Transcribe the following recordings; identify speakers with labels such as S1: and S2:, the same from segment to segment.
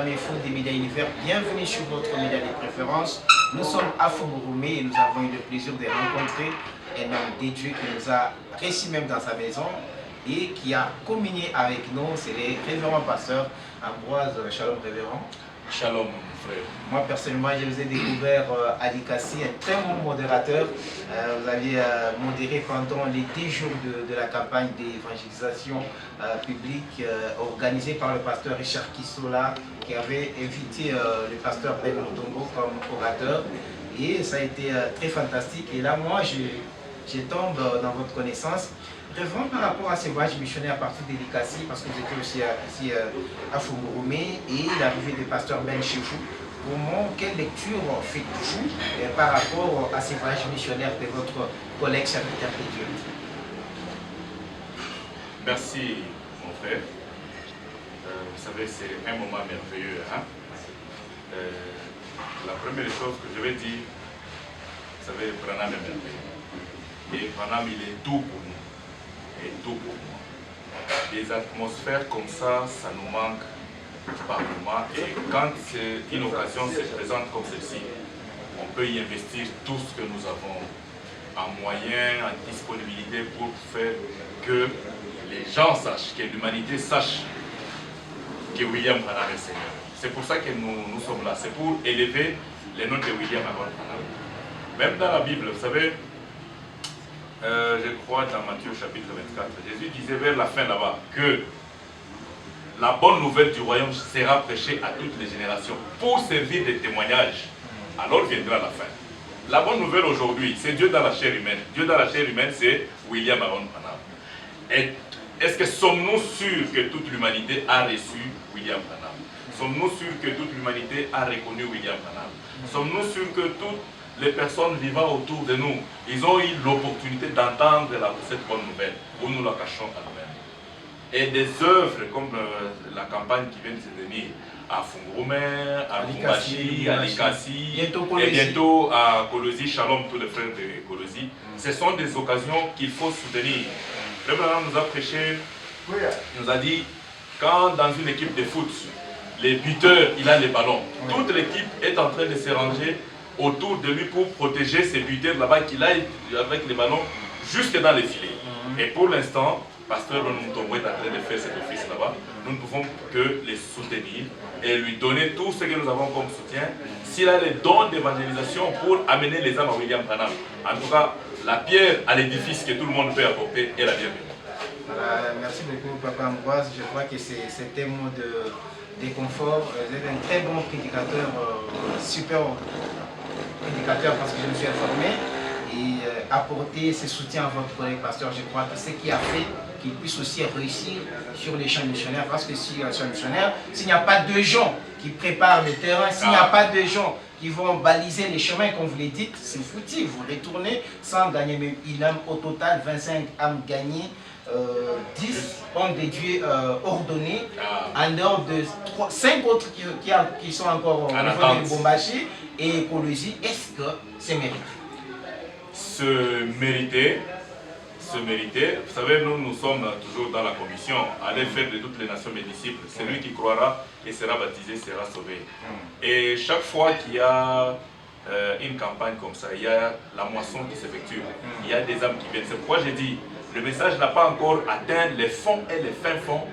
S1: amis fous des médias univers, bienvenue sur votre média de préférence. Nous sommes à Fongoromé et nous avons eu le plaisir de rencontrer un homme dédié qui nous a reçus même dans sa maison et qui a communié avec nous. C'est le révérend pasteur Ambroise. Shalom révérend.
S2: Shalom mon frère.
S1: Moi personnellement je vous ai découvert à Likasi, un très bon modérateur. Vous aviez modéré pendant les 10 jours de la campagne d'évangélisation publique organisée par le pasteur Richard Kissola, qui avait invité le pasteur Ben Motongo comme orateur. Et ça a été très fantastique. Et là moi je tombe dans votre connaissance. Révérend, par rapport à ces voyages missionnaires à partir de Likasi, parce que vous étiez aussi ici à Fongoromé, et l'arrivée des pasteurs Ben chez vous, quelle lecture faites-vous par rapport à ces voyages missionnaires de votre collègue serviteur de Dieu?
S2: Merci mon frère. Vous savez, c'est un moment merveilleux. Hein? La première chose que je vais dire, vous savez, Branham est merveilleux. Et Branham, il est tout pour nous. Et tout pour moi. Des atmosphères comme ça nous manque par moment. Et quand une occasion se présente comme celle-ci, on peut y investir tout ce que nous avons en moyens, en disponibilité pour faire que les gens sachent, que l'humanité sache que William Branham est Seigneur. C'est pour ça que nous sommes là. C'est pour élever les noms de William Branham. Même dans la Bible, vous savez, je crois dans Matthieu chapitre 24, Jésus disait vers la fin là-bas que la bonne nouvelle du royaume sera prêchée à toutes les générations pour servir de témoignage. Alors viendra la fin. La bonne nouvelle aujourd'hui, c'est Dieu dans la chair humaine. Dieu dans la chair humaine, c'est William Aaron Branham. Est-ce que sommes-nous sûrs que toute l'humanité a reçu William Branham? Sommes-nous sûrs que toute l'humanité a reconnu William Branham? Sommes-nous sûrs que toutes les personnes vivant autour de nous, ils ont eu l'opportunité d'entendre cette bonne nouvelle, où nous la cachons à nous-mêmes? Et des œuvres comme la campagne qui vient de se tenir à Fongoromé, à Lumbashi, à Likasi, et bientôt à Kolosi, Shalom, tous les frères de Kolosi, ce sont des occasions qu'il faut soutenir. Le Branham nous a prêché, nous a dit, quand dans une équipe de foot, les buteurs, il a les ballons, toute l'équipe est en train de se ranger autour de lui pour protéger ces buteurs là-bas qu'il a avec les ballons jusque dans les filets. Et pour l'instant, Pasteur Motongo est en train de faire cet office là-bas. Nous ne pouvons que les soutenir et lui donner tout ce que nous avons comme soutien. S'il a les dons d'évangélisation pour amener les âmes à William Branham. En tout cas, la pierre à l'édifice que tout le monde peut apporter est la bienvenue.
S1: Merci beaucoup, Papa Ambroise. Je crois que c'est un mot de confort. Vous êtes un très bon prédicateur, super prédicateur parce que je me suis informé. Et apporter ce soutien à votre collègue pasteur, je crois que c'est ce qui a fait qu'il puisse aussi réussir sur les champs missionnaires. Parce que si les champs missionnaires, s'il n'y a pas de gens qui préparent le terrain, s'il n'y a pas de gens qui vont baliser les chemins, comme vous l'avez dit, c'est foutu. Vous retournez sans gagner même une âme. Au total, 25 âmes gagnées, 10 hommes de Dieu ordonnés, en dehors de 5 autres qui sont encore au niveau de Bombashi et Kolosi. Est-ce que c'est mérité?
S2: Se mériter. Vous savez, nous sommes toujours dans la commission, aller faire de toutes les nations mes disciples. Celui qui croira et sera baptisé sera sauvé. Et chaque fois qu'il y a une campagne comme ça, il y a la moisson qui s'effectue. Il y a des âmes qui viennent. C'est pourquoi j'ai dit, le message n'a pas encore atteint les fonds et les fins fonds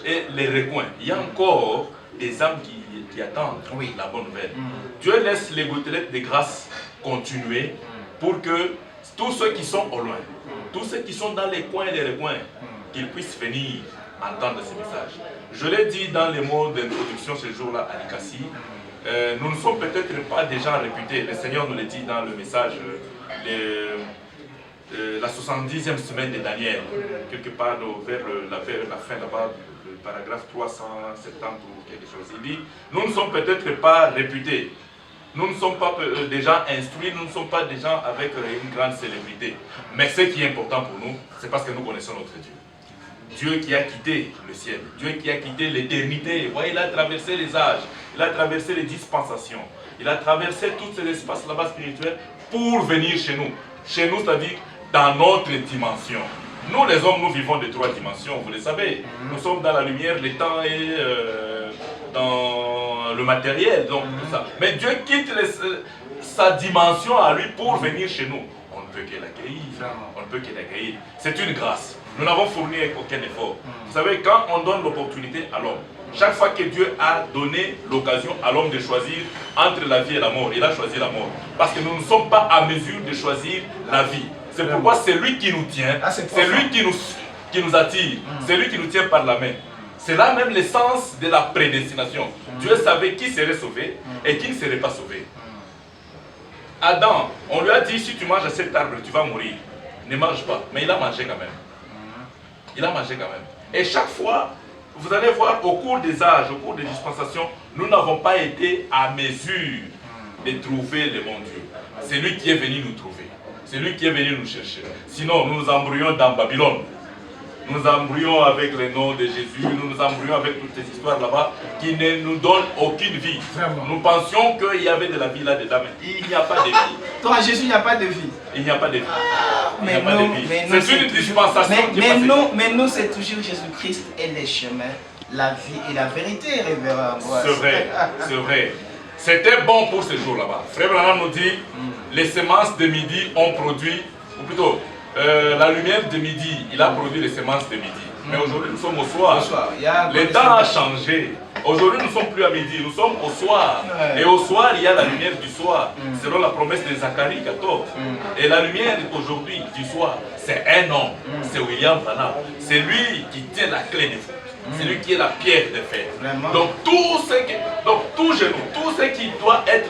S2: et les recoins. Il y a encore des âmes qui attendent la bonne nouvelle. Dieu laisse les gouttelettes de grâce continuer pour que tous ceux qui sont au loin, tous ceux qui sont dans les coins et les recoins, qu'ils puissent venir entendre ce message. Je l'ai dit dans les mots d'introduction ce jour-là à Likasi, nous ne sommes peut-être pas des gens réputés. Le Seigneur nous l'a dit dans le message, la 70e semaine de Daniel, quelque part vers la fin là-bas, le paragraphe 370 ou quelque chose. Il dit, nous ne sommes peut-être pas réputés. Nous ne sommes pas des gens instruits, nous ne sommes pas des gens avec une grande célébrité. Mais ce qui est important pour nous, c'est parce que nous connaissons notre Dieu. Dieu qui a quitté le ciel, Dieu qui a quitté l'éternité. Voyez, il a traversé les âges, il a traversé les dispensations, il a traversé tous ces espaces là-bas spirituels pour venir chez nous. Chez nous, c'est-à-dire dans notre dimension. Nous, les hommes, nous vivons de 3 dimensions, vous le savez. Nous sommes dans la lumière, le temps et dans le matériel, donc tout ça. Mais Dieu quitte sa dimension à lui pour venir chez nous. On ne peut que l'accueillir. On ne peut que l'accueillir. C'est une grâce. Nous n'avons fourni aucun effort. Vous savez, quand on donne l'opportunité à l'homme, chaque fois que Dieu a donné l'occasion à l'homme de choisir entre la vie et la mort, il a choisi la mort. Parce que nous ne sommes pas à mesure de choisir la vie. C'est pourquoi c'est lui qui nous tient, c'est lui qui nous attire, c'est lui qui nous tient par la main. C'est là même l'essence de la prédestination. Dieu savait qui serait sauvé et qui ne serait pas sauvé. Adam, on lui a dit, si tu manges à cet arbre, tu vas mourir. Ne mange pas. Mais il a mangé quand même. Il a mangé quand même. Et chaque fois, vous allez voir, au cours des âges, au cours des dispensations, nous n'avons pas été à mesure de trouver le bon Dieu. C'est lui qui est venu nous trouver. C'est lui qui est venu nous chercher. Sinon, nous nous embrouillons dans Babylone. Nous nous embrouillons avec le nom de Jésus. Nous nous embrouillons avec toutes ces histoires là-bas qui ne nous donnent aucune vie.
S1: Vraiment.
S2: Nous pensions qu'il y avait de la vie là-dedans, mais il n'y a pas de vie.
S1: Toi, Jésus, il n'y a pas de vie.
S2: Il n'y a pas de vie. Il n'y a
S1: Mais
S2: pas
S1: non,
S2: de vie.
S1: mais non,
S2: C'est une dispensation qui est passée.
S1: mais nous, c'est toujours Jésus-Christ et les chemins, la vie et la vérité, révérend Ambroise.
S2: C'est vrai, c'est vrai. C'était bon pour ce jour là-bas. Frère Branham nous dit, les semences de midi ont produit, ou plutôt, la lumière de midi, il a produit les semences de midi. Mais aujourd'hui, nous sommes au soir. Le temps a changé. Aujourd'hui, nous ne sommes plus à midi, nous sommes au soir. Et au soir, il y a la lumière du soir, selon la promesse de Zacharie 14. Et la lumière aujourd'hui du soir, c'est un homme, c'est William Branham. C'est lui qui tient la clé des fous. C'est lui qui est la pierre de fer. Donc tout genou, tout ce qui doit être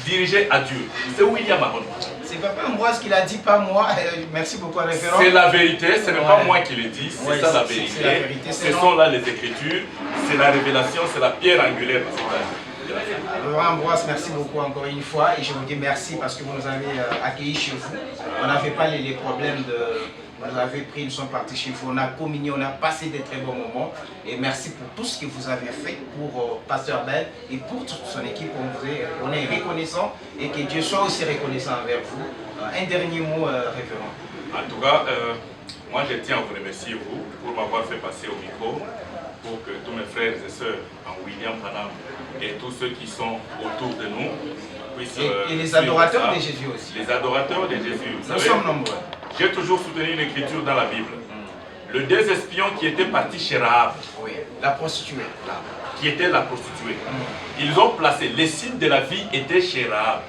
S2: dirigé à Dieu, c'est William Branham.
S1: C'est Papa Ambroise qui l'a dit, pas moi. Merci beaucoup, référent.
S2: C'est la vérité, ce n'est pas moi qui le dis, c'est ça la vérité.
S1: C'est la vérité.
S2: Ce sont là les Écritures, c'est la révélation, c'est la pierre angulaire de cette âge.
S1: Révérend Ambroise, merci beaucoup encore une fois. Et je vous dis merci parce que vous nous avez accueillis chez vous. On n'avait pas les problèmes de... Vous avez pris, nous sommes partis chez vous, on a communié, on a passé des très bons moments. Et merci pour tout ce que vous avez fait pour Pasteur Ben et pour toute son équipe. On est reconnaissant et que Dieu soit aussi reconnaissant envers vous. Un dernier mot, référent.
S2: En tout cas, moi je tiens à vous remercier vous pour m'avoir fait passer au micro, pour que tous mes frères et sœurs en William Branham et tous ceux qui sont autour de nous puissent...
S1: Et les adorateurs de Jésus aussi.
S2: Les adorateurs de Jésus.
S1: Nous sommes nombreux.
S2: J'ai toujours soutenu une écriture dans la Bible. Le deux espions qui étaient partis chez Rahab,
S1: oui, la prostituée,
S2: qui était la prostituée, ils ont placé, les signes de la vie étaient chez Rahab.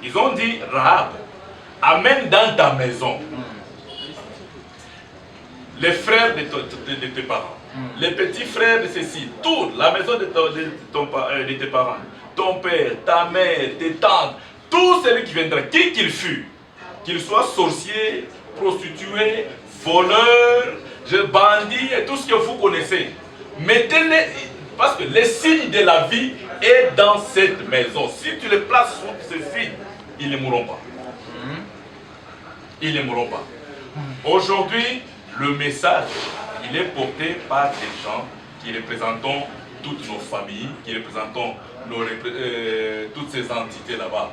S2: Ils ont dit, Rahab, amène dans ta maison les frères de tes parents, les petits frères de ceci, toute la maison de tes parents, ton père, ta mère, tes tantes, tout celui qui viendra, qui qu'il fût, qu'il soit sorcier, prostitué, voleur, bandit et tout ce que vous connaissez. Mettez-les, parce que les signes de la vie est dans cette maison. Si tu les places sous ces signes, ils ne mourront pas. Ils ne mourront pas. Aujourd'hui, le message, il est porté par des gens qui représentons toutes nos familles, qui représentons toutes ces entités là-bas.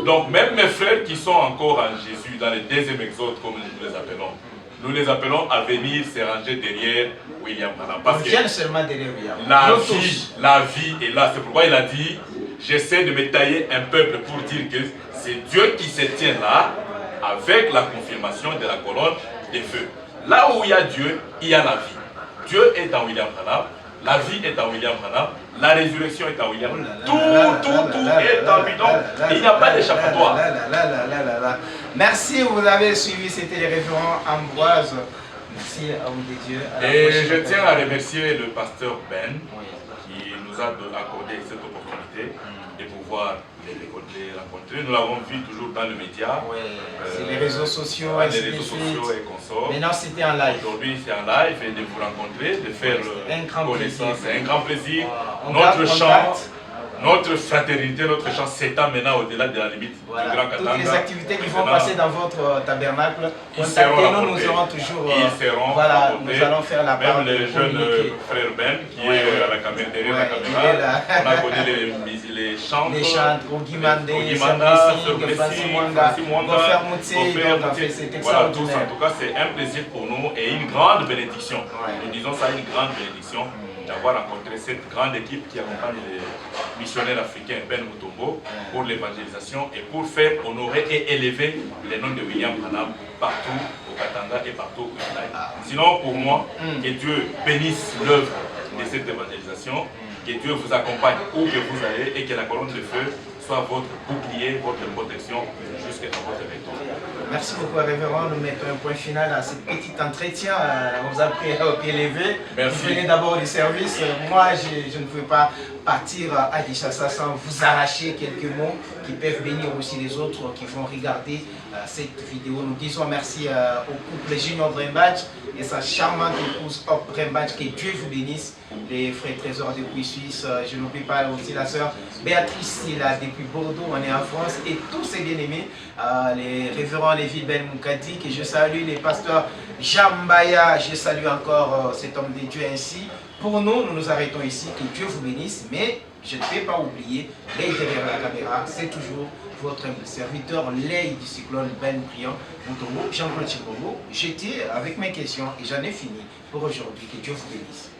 S2: Donc même mes frères qui sont encore en Jésus, dans le deuxième exode comme nous les appelons à venir se ranger derrière William Branham. Parce que la vie est là. C'est pourquoi il a dit, j'essaie de me tailler un peuple pour dire que c'est Dieu qui se tient là, avec la confirmation de la colonne des feux. Là où il y a Dieu, il y a la vie. Dieu est en William Branham. La vie est en William Branham, la résurrection est en William Branham. Tout est en lui. Donc, il n'y a pas d'échappatoire.
S1: Merci, vous avez suivi, c'était les référents Ambroise. Merci à vous des dieux.
S2: Et je tiens à remercier le pasteur Ben qui nous a accordé cette opportunité de pouvoir les rencontrer. Nous l'avons vu toujours dans le média.
S1: C'est les réseaux sociaux.
S2: Les réseaux sociaux et consorts.
S1: Maintenant, c'était en live.
S2: Aujourd'hui, c'est en live et de vous rencontrer, de faire connaissance. C'est un grand plaisir. Notre fraternité, notre chant s'étend maintenant au-delà de la limite du Grand Katanga.
S1: Toutes les activités qui vont passer dans votre tabernacle, contactez-nous, nous serons toujours. Voilà, nous allons faire la part.
S2: Même le jeune frère Ben qui est à la caméra, derrière la caméra, on a connu les chants.
S1: Les chants, Ogimande, Francis Mwanga, Gofer Moutse, c'est
S2: voilà, tous. En tout cas, c'est un plaisir pour nous et une grande bénédiction. Nous disons ça, une grande bénédiction. d'avoir rencontré cette grande équipe qui accompagne les missionnaires africains Ben Mutombo pour l'évangélisation et pour faire honorer et élever les noms de William Branham partout au Katanga et partout au United. Sinon, pour moi, que Dieu bénisse l'œuvre de cette évangélisation, que Dieu vous accompagne où que vous allez et que la colonne de feu soit votre bouclier, votre protection jusqu'à votre retour.
S1: Merci beaucoup, révérend. Nous mettons un point final à ce petit entretien. On vous a pris au pied levé.
S2: Merci.
S1: Vous venez d'abord du service. Moi, je ne pouvais pas partir à Kinshasa sans vous arracher quelques mots qui peuvent bénir aussi les autres qui vont regarder cette vidéo. Nous disons merci au couple Junior Brembadj et sa charmante épouse Hop Brembadj. Que Dieu vous bénisse. Les frères trésors depuis Suisse. Je n'oublie pas aussi la sœur Béatrice Silla depuis Bordeaux. On est en France. Et tous ces bien-aimés, les révérends Lévi Ben Moukadi, que je salue, les pasteurs Jambaya, je salue encore cet homme de Dieu ainsi. Pour nous, nous nous arrêtons ici, que Dieu vous bénisse, mais je ne vais pas oublier, l'œil derrière la caméra, c'est toujours votre humble serviteur, l'œil du cyclone Ben Briand, Mutombo, Jean-Claude Chimbobo. J'étais avec mes questions et j'en ai fini pour aujourd'hui. Que Dieu vous bénisse.